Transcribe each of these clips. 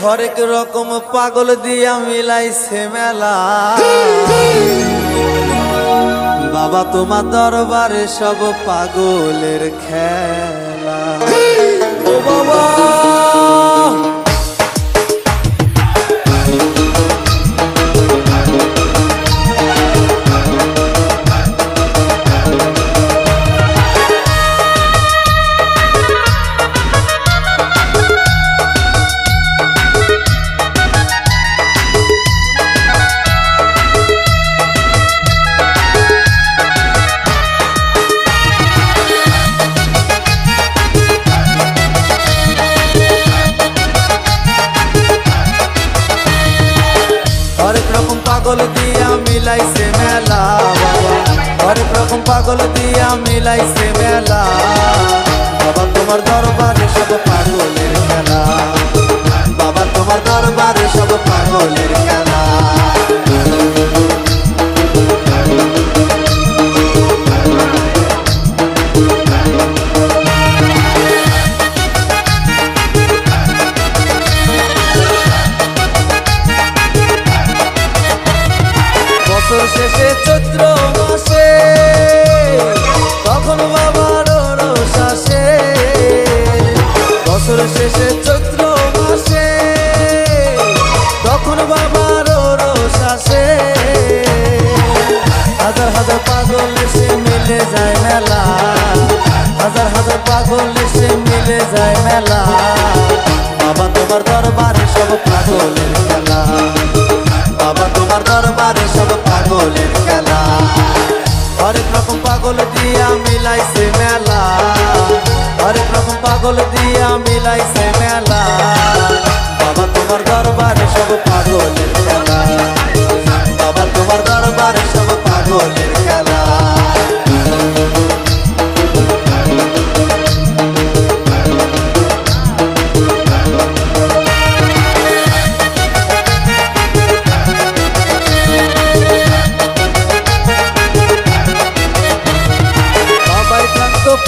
হরেক রকম পাগল দিয়া মিলাইছে মেলা। বাবা তোমার দরবারে সব পাগলের খেলা। ও বাবা হরেক রকম পাগল দিয়া মিলাইছে মেলা। বাবা হরেক রকম পাগল দিয়া মিলাইছে মেলা। বাবা তোমার দরবারে সব পাগলের খেলা। বাবা তোমার দরবারে সব পাগলের খেলা। বছর শেষে চৈত্র মাসে তখন বাবার রোষ আসে। বছর শেষে চৈত্র মাসে তখন বাবার রোষ আসে। হাজার হাজার পাগল এসে মিলে যায় মেলা। হাজার হাজার পাগল এসে মিলে যায় মেলা। বাবা তোমার দরবারে সব পাগলের খেলা। বাবা তোমার দরবারে সব পাগলের খেলা। হরেক রকম পাগল দিয়া মিলাইছে মেলা। হরেক রকম পাগল দিয়া মিলাইছে মেলা। বাবা তোমার দরবারে সব পাগলের খেলা। বাবা তোমার দরবারে সব পাগলের খেলা।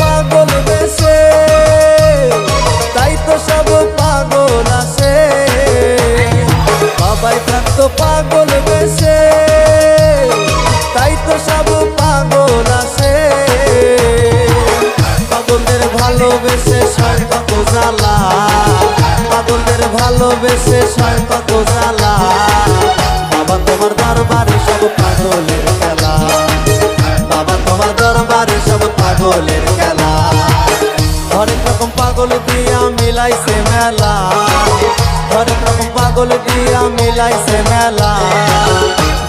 পাগল বেশে তাই তো সব পাগল আসে। বাবাই প্রান্ত পাগল বেশে তাই তো সব পাগল আসে। পাগলদের ভালোবেসে সয় কত জ্বালা। পাগলদের ভালোবেসে সয় কত জ্বালা। বাবা তোমার দরবারে সব পাগলের খেলা। বাবা তোমার দরবারে সব পাগলের খেলা। হরেক রকম পাগল দিয়া মিলাইছে মেলা। হরেক রকম পাগল দিয়া মিলাইছে মেলা।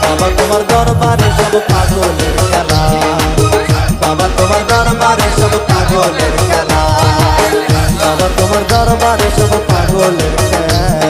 বাবা তোমার দরবারে সব পাগলের খেলা। বাবা তোমার দরবারে সব পাগলের খেলা। বাবা তোমার দরবারে সব পাগলের খেলা।